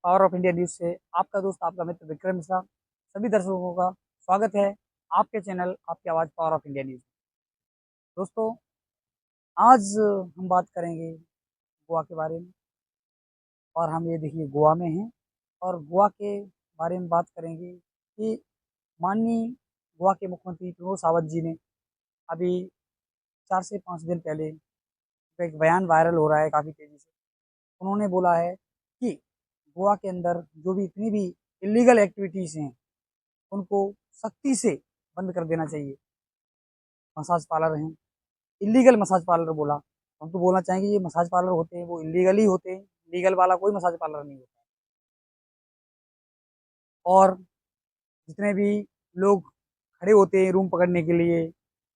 Power of India news से आपका दोस्त आपका मित्र विक्रम मिश्रा। सभी दर्शकों का स्वागत है आपके चैनल आपकी आवाज़ पावर ऑफ इंडिया न्यूज़। दोस्तों, आज हम बात करेंगे गोवा के बारे में। और हम ये देखिए गोवा में हैं और गोवा के बारे में बात करेंगे कि माननीय गोवा के मुख्यमंत्री प्रमोद सावंत जी ने अभी 4 से 5 दिन पहले एक बयान वायरल हो रहा है काफ़ी तेज़ी से। उन्होंने बोला है कि गोवा के अंदर जो भी इतनी भी इलीगल एक्टिविटीज़ हैं उनको सख्ती से बंद कर देना चाहिए। मसाज पार्लर हैं, इलीगल मसाज पार्लर बोला, हम तो बोलना चाहेंगे ये मसाज पार्लर होते हैं वो इलीगल ही होते हैं, लीगल वाला कोई मसाज पार्लर नहीं होता। और जितने भी लोग खड़े होते हैं रूम पकड़ने के लिए,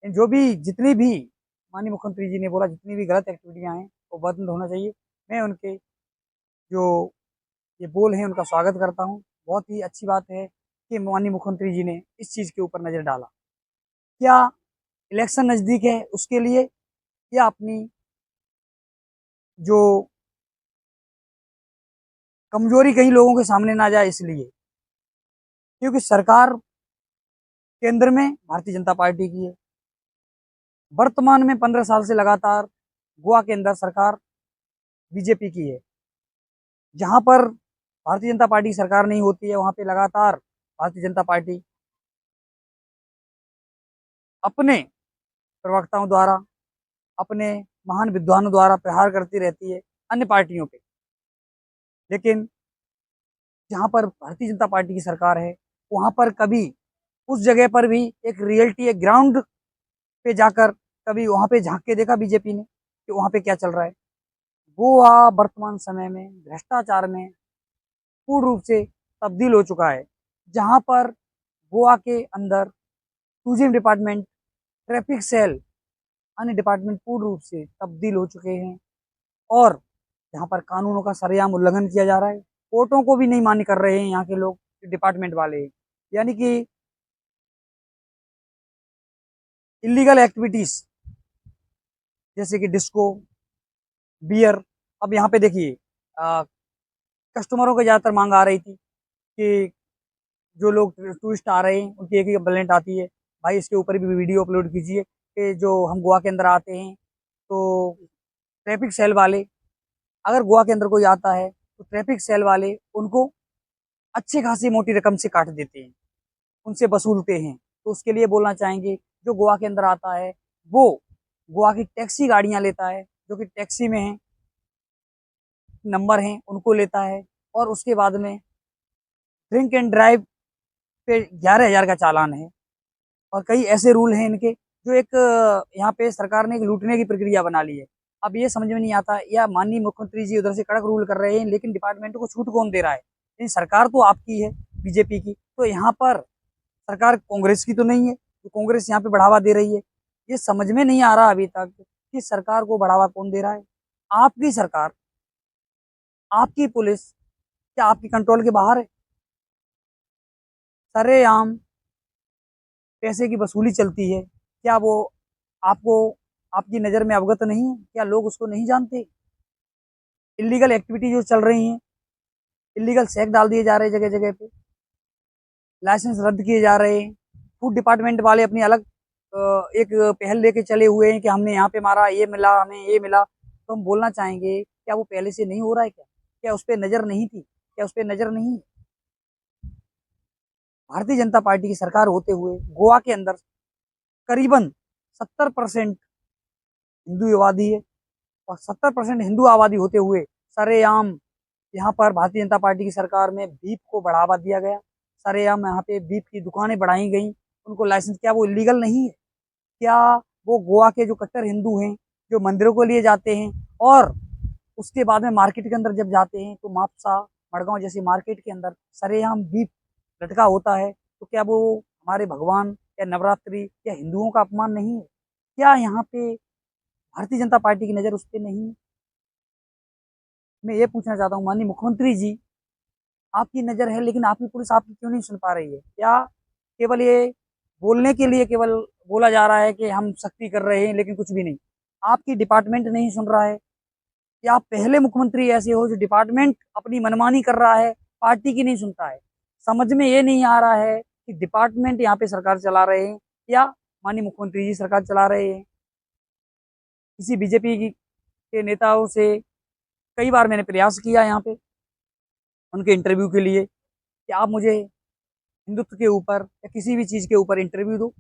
जो भी जितनी भी माननीय मुख्यमंत्री जी ने बोला जितनी भी गलत एक्टिविटियाँ हैं वो बंद होना चाहिए। मैं उनके जो ये बोल हैं उनका स्वागत करता हूँ। बहुत ही अच्छी बात है कि माननीय मुख्यमंत्री जी ने इस चीज़ के ऊपर नज़र डाला। क्या इलेक्शन नज़दीक है उसके लिए, या अपनी जो कमजोरी कहीं लोगों के सामने ना जाए इसलिए? क्योंकि सरकार केंद्र में भारतीय जनता पार्टी की है। वर्तमान में 15 साल से लगातार गोवा के अंदर सरकार बीजेपी की है। जहां पर भारतीय जनता पार्टी की सरकार नहीं होती है वहां पे लगातार भारतीय जनता पार्टी अपने प्रवक्ताओं द्वारा, अपने महान विद्वानों द्वारा प्रहार करती रहती है अन्य पार्टियों पे। लेकिन जहां पर भारतीय जनता पार्टी की सरकार है वहां पर कभी उस जगह पर भी एक रियलिटी, एक ग्राउंड पे जाकर कभी वहां पे झांक के देखा बीजेपी ने कि वहां पे क्या चल रहा है? गोवा वर्तमान समय में भ्रष्टाचार में पूर्ण रूप से तब्दील हो चुका है। जहां पर गोवा के अंदर टूरिज्म डिपार्टमेंट, ट्रैफिक सेल, अन्य डिपार्टमेंट पूर्ण रूप से तब्दील हो चुके हैं। और यहाँ पर कानूनों का सरेआम उल्लंघन किया जा रहा है। कोर्टों को भी नहीं मान्य कर रहे हैं यहाँ के लोग, डिपार्टमेंट वाले। यानी कि इलीगल एक्टिविटीज जैसे कि डिस्को, बियर। अब यहाँ पे देखिए कस्टमरों को ज़्यादातर मांग आ रही थी कि जो लोग टूरिस्ट आ रहे हैं उनकी एक ही कंप्लेंट आती है, भाई इसके ऊपर भी वीडियो अपलोड कीजिए कि जो हम गोवा के अंदर आते हैं तो ट्रैफिक सेल वाले, अगर गोवा के अंदर कोई आता है तो ट्रैफिक सेल वाले उनको अच्छी खासी मोटी रकम से काट देते हैं, उनसे वसूलते हैं। तो उसके लिए बोलना चाहेंगे जो गोवा के अंदर आता है वो गोवा की टैक्सी गाड़ियां लेता है, जो कि टैक्सी में है, नंबर हैं उनको लेता है। और उसके बाद में ड्रिंक एंड ड्राइव पे 11,000 का चालान है। और कई ऐसे रूल हैं इनके जो एक यहाँ पे सरकार ने एक लूटने की प्रक्रिया बना ली है। अब ये समझ में नहीं आता, या माननीय मुख्यमंत्री जी उधर से कड़क रूल कर रहे हैं लेकिन डिपार्टमेंट को छूट कौन दे रहा है? लेकिन सरकार तो आपकी है, बीजेपी की। तो यहाँ पर सरकार कांग्रेस की तो नहीं है तो कांग्रेस यहाँ पे बढ़ावा दे रही है। ये समझ में नहीं आ रहा अभी तक कि सरकार को बढ़ावा कौन दे रहा है। आपकी सरकार, आपकी पुलिस क्या आपकी कंट्रोल के बाहर है? सरेआम पैसे की वसूली चलती है। क्या वो आपको, आपकी नज़र में अवगत नहीं है? क्या लोग उसको नहीं जानते? इलीगल एक्टिविटी जो चल रही हैं, इलीगल सेक्स डाल दिए जा रहे हैं जगह जगह पे, लाइसेंस रद्द किए जा रहे हैं। फूड डिपार्टमेंट वाले अपनी अलग एक पहल लेके चले हुए हैं कि हमने यहाँ पे मारा, ये मिला, हमें ये मिला। तो हम बोलना चाहेंगे क्या वो पहले से नहीं हो रहा है? क्या उस पर नज़र नहीं थी? क्या उस पर नज़र नहीं है? भारतीय जनता पार्टी की सरकार होते हुए गोवा के अंदर करीबन 70% हिंदू आबादी है। और 70% हिंदू आबादी होते हुए सरेआम यहाँ पर भारतीय जनता पार्टी की सरकार में बीफ को बढ़ावा दिया गया। सरेआम यहाँ पे बीफ की दुकानें बढ़ाई गई, उनको लाइसेंस, क्या वो इलीगल नहीं है? क्या वो गोवा के जो कट्टर हिंदू हैं जो मंदिरों को लिए जाते हैं और उसके बाद में मार्केट के अंदर जब जाते हैं तो मापसा, मड़गांव जैसी मार्केट के अंदर सरेआम बीफ लटका होता है, तो क्या वो हमारे भगवान या नवरात्रि या हिंदुओं का अपमान नहीं है? क्या यहाँ पे भारतीय जनता पार्टी की नज़र उस पर नहीं है? मैं ये पूछना चाहता हूँ माननीय मुख्यमंत्री जी, आपकी नज़र है लेकिन आपकी पुलिस आपकी क्यों नहीं सुन पा रही है? क्या केवल ये बोलने के लिए केवल बोला जा रहा है कि हम सख्ती कर रहे हैं लेकिन कुछ भी नहीं? आपकी डिपार्टमेंट नहीं सुन रहा है, कि आप पहले मुख्यमंत्री ऐसे हो जो डिपार्टमेंट अपनी मनमानी कर रहा है, पार्टी की नहीं सुनता है। समझ में ये नहीं आ रहा है कि डिपार्टमेंट यहाँ पे सरकार चला रहे हैं या माननीय मुख्यमंत्री जी सरकार चला रहे हैं। किसी बीजेपी के नेताओं से कई बार मैंने प्रयास किया यहाँ पे उनके इंटरव्यू के लिए कि आप मुझे हिंदुत्व के ऊपर या किसी भी चीज़ के ऊपर इंटरव्यू दो,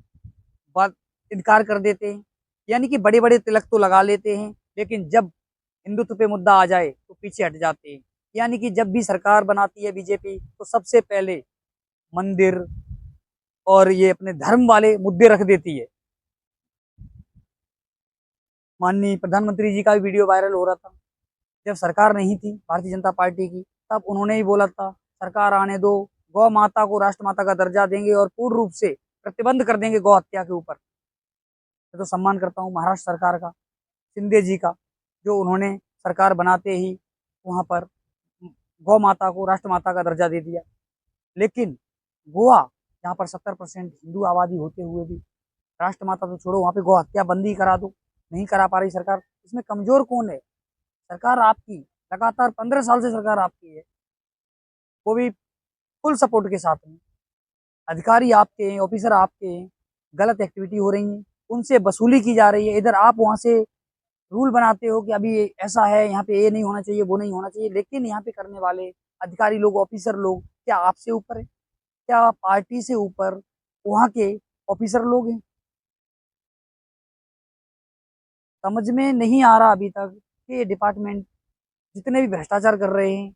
बात इनकार कर देते हैं। यानी कि बड़े बड़े तिलक तो लगा लेते हैं, लेकिन जब हिंदुत्व पे मुद्दा आ जाए तो पीछे हट जाते हैं। यानी कि जब भी सरकार बनाती है बीजेपी तो सबसे पहले मंदिर और ये अपने धर्म वाले मुद्दे रख देती है। माननीय प्रधानमंत्री जी का भी वीडियो वायरल हो रहा था, जब सरकार नहीं थी भारतीय जनता पार्टी की, तब उन्होंने ही बोला था सरकार आने दो, गौ माता को राष्ट्रमाता का दर्जा देंगे और पूर्ण रूप से प्रतिबंध कर देंगे गौ हत्या के ऊपर। मैं तो सम्मान करता हूँ महाराष्ट्र सरकार का, शिंदे जी का, जो उन्होंने सरकार बनाते ही वहां पर गौ माता को राष्ट्रमाता का दर्जा दे दिया। लेकिन गोवा, जहाँ पर 70% हिंदू आबादी होते हुए भी राष्ट्रमाता तो छोड़ो, वहां पे गौ हत्या बंदी करा दो, नहीं करा पा रही सरकार। इसमें कमजोर कौन है? सरकार आपकी, लगातार 15 साल से सरकार आपकी है, वो भी फुल सपोर्ट के साथ में। अधिकारी आपके हैं, ऑफिसर आपके हैं, गलत एक्टिविटी हो रही है, उनसे वसूली की जा रही है। इधर आप वहां से रूल बनाते हो कि अभी ऐसा है, यहाँ पे ये नहीं होना चाहिए, वो नहीं होना चाहिए, लेकिन यहाँ पे करने वाले अधिकारी लोग, ऑफिसर लोग, क्या आपसे ऊपर है? क्या पार्टी से ऊपर वहाँ के ऑफिसर लोग हैं? समझ में नहीं आ रहा अभी तक कि ये डिपार्टमेंट जितने भी भ्रष्टाचार कर रहे हैं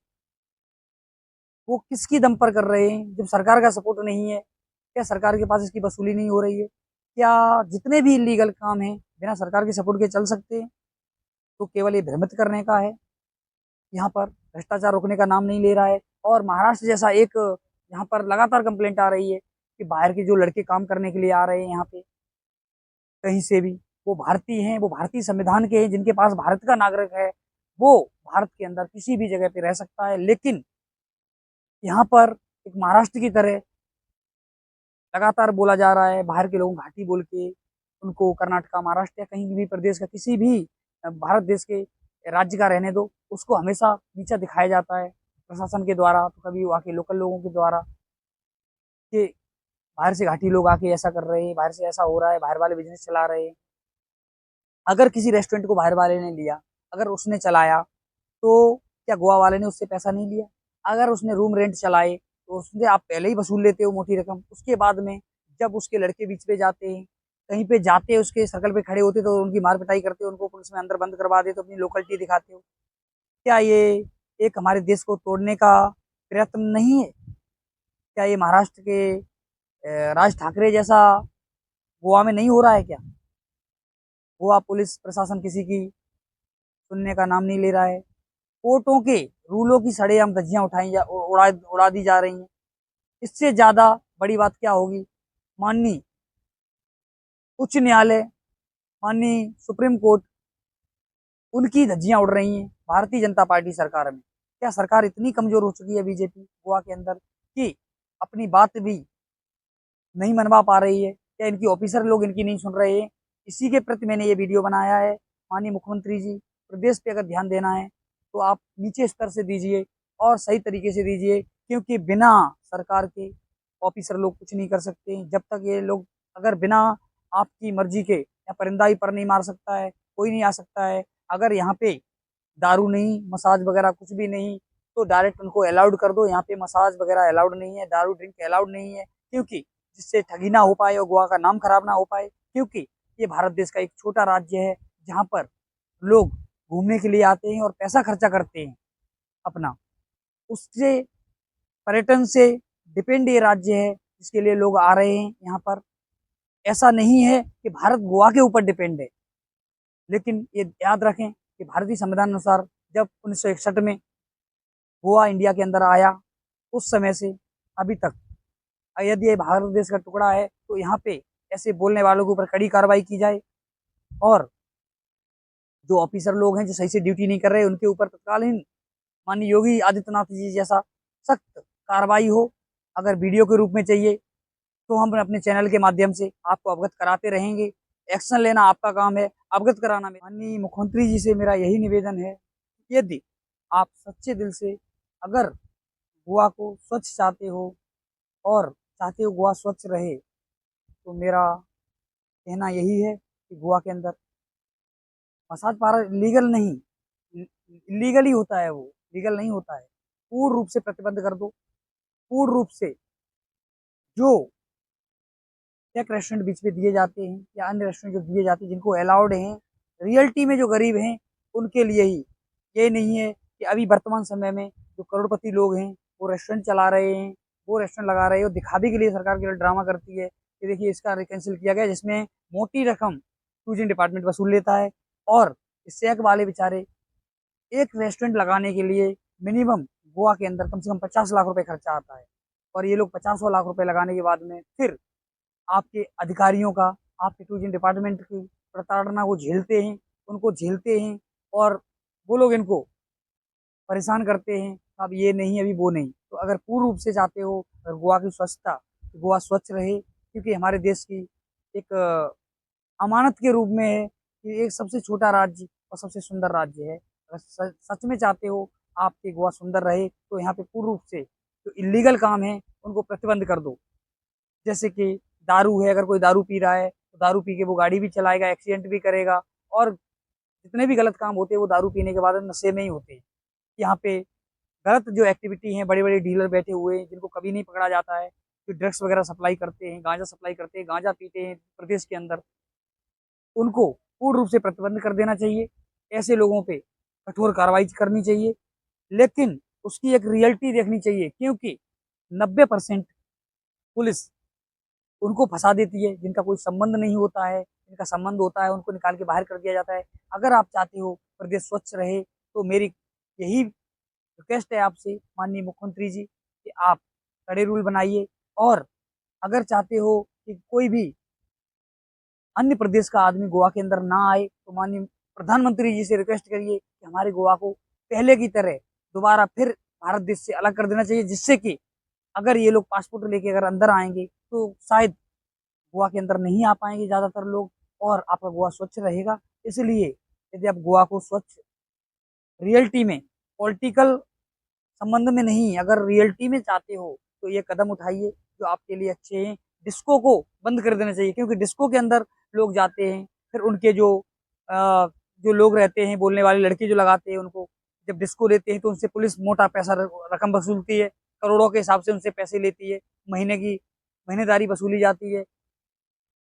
वो किसकी दम पर कर रहे हैं, जब सरकार का सपोर्ट नहीं है। क्या सरकार के पास इसकी वसूली नहीं हो रही है? क्या जितने भी इलीगल काम हैं बिना सरकार के सपोर्ट के चल सकते हैं? तो केवल ये भ्रमित करने का है। यहाँ पर भ्रष्टाचार रुकने का नाम नहीं ले रहा है। और महाराष्ट्र जैसा एक, यहाँ पर लगातार कंप्लेंट आ रही है कि बाहर के जो लड़के काम करने के लिए आ रहे हैं यहाँ पे कहीं से भी, वो भारतीय हैं, वो भारतीय संविधान के हैं, जिनके पास भारत का नागरिक है, वो भारत के अंदर किसी भी जगह पे रह सकता है। लेकिन यहाँ पर एक महाराष्ट्र की तरह लगातार बोला जा रहा है, बाहर के लोगों घाटी बोल के उनको कर्नाटका, महाराष्ट्र या कहीं भी प्रदेश का, किसी भी भारत देश के राज्य का रहने दो, उसको हमेशा नीचा दिखाया जाता है प्रशासन के द्वारा, तो कभी वहाँ के लोकल लोगों के द्वारा, कि बाहर से घाटी लोग आके ऐसा कर रहे हैं, बाहर से ऐसा हो रहा है, बाहर वाले बिजनेस चला रहे हैं। अगर किसी रेस्टोरेंट को बाहर वाले ने लिया, अगर उसने चलाया, तो क्या गोवा वाले ने उससे पैसा नहीं लिया? अगर उसने रूम रेंट चलाए तो उससे आप पहले ही वसूल लेते हो मोटी रकम। उसके बाद में जब उसके लड़के बीच पे जाते हैं, कहीं पे जाते हैं, उसके सर्कल पे खड़े होते तो उनकी मार पिटाई करते हो, उनको पुलिस में अंदर बंद करवा देते हो, अपनी लोकलिटी दिखाते हो। क्या ये एक हमारे देश को तोड़ने का प्रयत्न नहीं है? क्या ये महाराष्ट्र के राज ठाकरे जैसा गोवा में नहीं हो रहा है क्या? गोवा पुलिस प्रशासन किसी की सुनने का नाम नहीं ले रहा है। कोर्टों के रूलों की सड़ेआम धज्जियां उड़ा दी जा रही हैं। इससे ज्यादा बड़ी बात क्या होगी? माननीय उच्च न्यायालय, माननीय सुप्रीम कोर्ट, उनकी धज्जियां उड़ रही हैं भारतीय जनता पार्टी सरकार में। क्या सरकार इतनी कमजोर हो चुकी है बीजेपी गोवा के अंदर कि अपनी बात भी नहीं मनवा पा रही है? क्या इनकी ऑफिसर लोग इनकी नहीं सुन रहे हैं? इसी के प्रति मैंने ये वीडियो बनाया है। माननीय मुख्यमंत्री जी, प्रदेश पे अगर ध्यान देना है तो आप नीचे स्तर से दीजिए और सही तरीके से दीजिए, क्योंकि बिना सरकार के ऑफिसर लोग कुछ नहीं कर सकते। जब तक ये लोग, अगर बिना आपकी मर्जी के, या परिंदा ही पर नहीं मार सकता है, कोई नहीं आ सकता है। अगर यहाँ पे दारू नहीं, मसाज वगैरह कुछ भी नहीं, तो डायरेक्ट उनको अलाउड कर दो। यहाँ पे मसाज वगैरह अलाउड नहीं है, दारू ड्रिंक अलाउड नहीं है, क्योंकि जिससे ठगी ना हो पाए और गोवा का नाम खराब ना हो पाए। क्योंकि ये भारत देश का एक छोटा राज्य है जहाँ पर लोग घूमने के लिए आते हैं और पैसा खर्चा करते हैं अपना, उससे पर्यटन से डिपेंड ये राज्य है जिसके लिए लोग आ रहे हैं यहाँ पर। ऐसा नहीं है कि भारत गोवा के ऊपर डिपेंड है। लेकिन ये याद रखें कि भारतीय संविधान अनुसार जब 1961 में गोवा इंडिया के अंदर आया, उस समय से अभी तक यदि ये भारत देश का टुकड़ा है तो यहाँ पे ऐसे बोलने वालों के ऊपर कड़ी कार्रवाई की जाए, और जो ऑफिसर लोग हैं जो सही से ड्यूटी नहीं कर रहे उनके ऊपर तत्कालीन माननीय योगी आदित्यनाथ जी जैसा सख्त कार्रवाई हो। अगर वीडियो के रूप में चाहिए तो हम अपने चैनल के माध्यम से आपको अवगत कराते रहेंगे। एक्शन लेना आपका काम है, अवगत कराना। माननीय मुख्यमंत्री जी से मेरा यही निवेदन है, यदि आप सच्चे दिल से अगर गोवा को स्वच्छ चाहते हो और चाहते हो गोवा स्वच्छ रहे, तो मेरा कहना यही है कि गोवा के अंदर मसाज पार्लर लीगल नहीं, इलीगल ही होता है, वो लीगल नहीं होता है। पूर्ण रूप से प्रतिबंध कर दो। पूर्ण रूप से जो एक रेस्टोरेंट बीच में दिए जाते हैं या अन्य रेस्टोरेंट जो दिए जाते हैं जिनको अलाउड हैं, रियलिटी में जो गरीब हैं उनके लिए ही। ये नहीं है कि अभी वर्तमान समय में जो करोड़पति लोग हैं वो रेस्टोरेंट चला रहे हैं, वो रेस्टोरेंट लगा रहे हैं और दिखावे के लिए सरकार के लिए ड्रामा करती है कि देखिए इसका रिकैंसिल किया गया, जिसमें मोटी रकम टूरिज्म डिपार्टमेंट वसूल लेता है। और शेख वाले बेचारे एक रेस्टोरेंट लगाने के लिए मिनिमम गोवा के अंदर कम से कम 50 लाख रुपए खर्चा आता है। और ये लोग 50 लाख रुपए लगाने के बाद में फिर आपके अधिकारियों का, आपके टूरिज्म डिपार्टमेंट की प्रताड़ना को झेलते हैं, उनको झेलते हैं और वो लोग इनको परेशान करते हैं। अब ये नहीं, अभी वो नहीं। तो अगर पूर्ण रूप से चाहते हो अगर गोवा की स्वच्छता, तो गोवा स्वच्छ रहे, क्योंकि हमारे देश की एक अमानत के रूप में है कि एक सबसे छोटा राज्य और सबसे सुंदर राज्य है। अगर सच में चाहते हो आपके गोवा सुंदर रहे, तो यहाँ पे पूर्ण रूप से जो इलीगल काम है उनको प्रतिबंध कर दो। जैसे कि दारू है, अगर कोई दारू पी रहा है तो दारू पी के वो गाड़ी भी चलाएगा, एक्सीडेंट भी करेगा। और जितने भी गलत काम होते हैं वो दारू पीने के बाद नशे में ही होते हैं। यहाँ पे गलत जो एक्टिविटी है, बड़े बड़े डीलर बैठे हुए हैं जिनको कभी नहीं पकड़ा जाता है, जो ड्रग्स वगैरह सप्लाई करते हैं, गांजा सप्लाई करते हैं, गांजा पीते हैं प्रदेश के अंदर, उनको पूर्ण रूप से प्रतिबंध कर देना चाहिए। ऐसे लोगों पे कठोर कार्रवाई करनी चाहिए, लेकिन उसकी एक रियलिटी देखनी चाहिए, क्योंकि 90% पुलिस उनको फंसा देती है जिनका कोई संबंध नहीं होता है। जिनका संबंध होता है उनको निकाल के बाहर कर दिया जाता है। अगर आप चाहते हो प्रदेश स्वच्छ रहे, तो मेरी यही रिक्वेस्ट है आपसे माननीय मुख्यमंत्री जी कि आप कड़े रूल बनाइए। और अगर चाहते हो कि कोई भी अन्य प्रदेश का आदमी गोवा के अंदर ना आए, तो माननीय प्रधानमंत्री जी से रिक्वेस्ट करिए कि हमारे गोवा को पहले की तरह दोबारा फिर भारत देश से अलग कर देना चाहिए, जिससे कि अगर ये लोग पासपोर्ट लेके अगर अंदर आएंगे तो शायद गोवा के अंदर नहीं आ पाएंगे ज्यादातर लोग, और आपका गोवा स्वच्छ रहेगा। इसलिए यदि आप गोवा को स्वच्छ रियलिटी में, पॉलिटिकल संबंध में नहीं, अगर रियलिटी में चाहते हो तो ये कदम उठाइए जो आपके लिए अच्छे हैं। डिस्को को बंद कर देना चाहिए, क्योंकि डिस्को के अंदर लोग जाते हैं, फिर उनके जो लोग रहते हैं, बोलने वाले लड़के जो लगाते हैं, उनको जब डिस्को लेते हैं तो उनसे पुलिस मोटा पैसा रकम वसूलती है, करोड़ों के हिसाब से उनसे पैसे लेती है, महीने की महीनेदारी वसूली जाती है।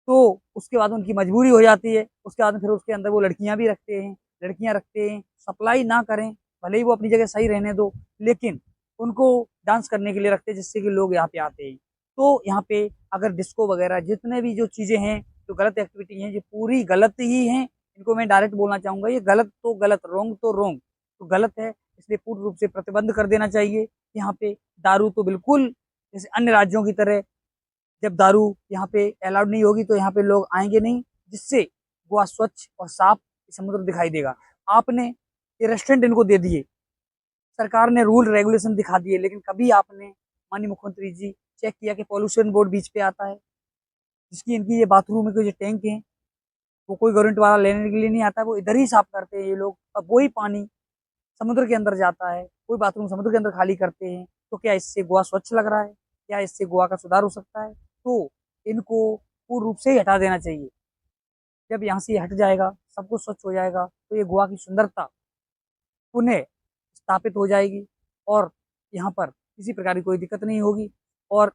तो उसके बाद उनकी मजबूरी हो जाती है, उसके बाद फिर उसके अंदर वो लड़कियां भी रखते हैं, लड़कियां रखते हैं। सप्लाई ना करें, भले ही वो अपनी जगह सही रहने दो, लेकिन उनको डांस करने के लिए रखते हैं, जिससे कि लोग यहाँ पे आते हैं। तो यहाँ पे अगर डिस्को वगैरह जितने भी जो चीजें हैं, जो गलत एक्टिविटी हैं, ये पूरी गलत ही हैं। इनको मैं डायरेक्ट बोलना चाहूंगा, ये गलत तो गलत, रोंग तो रोंग, तो गलत है। इसलिए पूर्ण रूप से प्रतिबंध कर देना चाहिए। यहाँ पे दारू तो बिल्कुल जैसे अन्य राज्यों की तरह, जब दारू यहाँ पे अलाउड नहीं होगी तो यहाँ पे लोग आएंगे नहीं, जिससे गोवा स्वच्छ और साफ समुद्र दिखाई देगा। आपने ये रेस्टोरेंट इनको दे दिए, सरकार ने रूल रेगुलेशन दिखा दिए, लेकिन कभी आपने माननीय मुख्यमंत्री जी चेक किया कि पॉल्यूशन बोर्ड बीच पे आता है, जिसकी इनकी ये बाथरूम में कोई जो टैंक है वो कोई गवर्नमेंट वाला लेने के लिए नहीं आता है, वो इधर ही साफ करते हैं ये लोग। अब वही पानी समुद्र के अंदर जाता है, कोई बाथरूम समुद्र के अंदर खाली करते हैं। तो क्या इससे गोवा स्वच्छ लग रहा है? क्या इससे गोवा का सुधार हो सकता है? तो इनको पूर्ण रूप से ही हटा देना चाहिए। जब यहाँ से हट जाएगा, सब कुछ स्वच्छ हो जाएगा, तो ये गोवा की सुंदरता पुनः स्थापित हो जाएगी और यहाँ पर किसी प्रकार की कोई दिक्कत नहीं होगी। और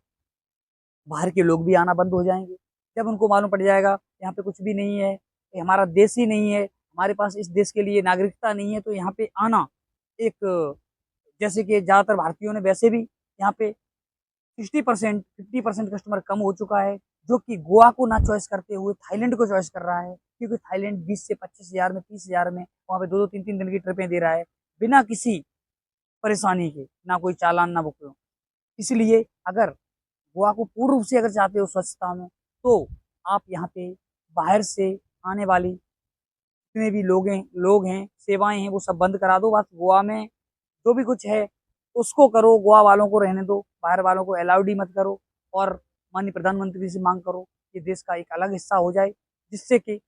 बाहर के लोग भी आना बंद हो जाएंगे। जब उनको मालूम पड़ जाएगा यहाँ पे कुछ भी नहीं है, ये हमारा देश ही नहीं है, हमारे पास इस देश के लिए नागरिकता नहीं है, तो यहाँ पे आना एक, जैसे कि ज्यादातर भारतीयों ने वैसे भी यहाँ पे 60% 50% कस्टमर कम हो चुका है, जो कि गोवा को ना चॉइस करते हुए थाईलैंड को चॉइस कर रहा है। क्योंकि थाईलैंड 20 से 25 हजार में, 30 हजार में वहाँ पे 2-2 3-3 दिन की ट्रिपें दे रहा है, बिना किसी परेशानी के, ना कोई चालान ना बुक। इसलिए अगर गोवा को पूर्ण रूप से अगर चाहते हो स्वच्छता में, तो आप यहाँ पे बाहर से आने वाली जितने भी लोग हैं, सेवाएं हैं, वो सब बंद करा दो। बस गोवा में जो भी कुछ है उसको करो, गोवा वालों को रहने दो, बाहर वालों को अलाउड ही मत करो। और माननीय प्रधानमंत्री से मांग करो कि देश का एक अलग हिस्सा हो जाए, जिससे कि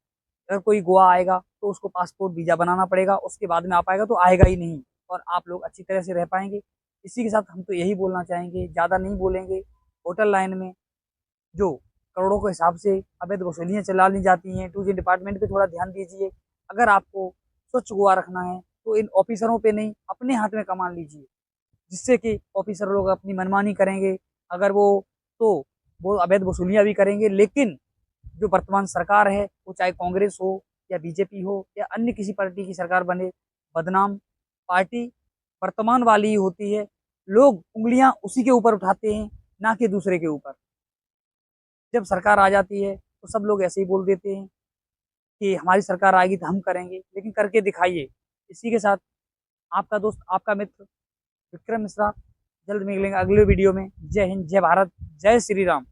अगर कोई गोवा आएगा तो उसको पासपोर्ट वीजा बनाना पड़ेगा, उसके बाद में आ पाएगा, तो आएगा ही नहीं और आप लोग अच्छी तरह से रह पाएंगे। इसी के साथ हम तो यही बोलना चाहेंगे, ज़्यादा नहीं बोलेंगे। होटल लाइन में जो करोड़ों के हिसाब से अवैध वसूलियाँ चला ली जाती हैं, टूरिज्म डिपार्टमेंट पे थोड़ा ध्यान दीजिए। अगर आपको स्वच्छ गोवा रखना है तो इन ऑफिसरों पे नहीं, अपने हाथ में कमान लीजिए, जिससे कि ऑफिसर लोग अपनी मनमानी करेंगे। अगर तो वो अवैध वसूलियाँ भी करेंगे, लेकिन जो वर्तमान सरकार है, वो चाहे कांग्रेस हो या बीजेपी हो या अन्य किसी पार्टी की सरकार बने, बदनाम पार्टी वर्तमान वाली ही होती है। लोग उंगलियां उसी के ऊपर उठाते हैं, ना कि दूसरे के ऊपर। जब सरकार आ जाती है तो सब लोग ऐसे ही बोल देते हैं कि हमारी सरकार आएगी तो हम करेंगे, लेकिन करके दिखाइए। इसी के साथ आपका दोस्त, आपका मित्र विक्रम मिश्रा, जल्द मिलेंगे अगले वीडियो में। जय हिंद, जय भारत, जय श्री राम।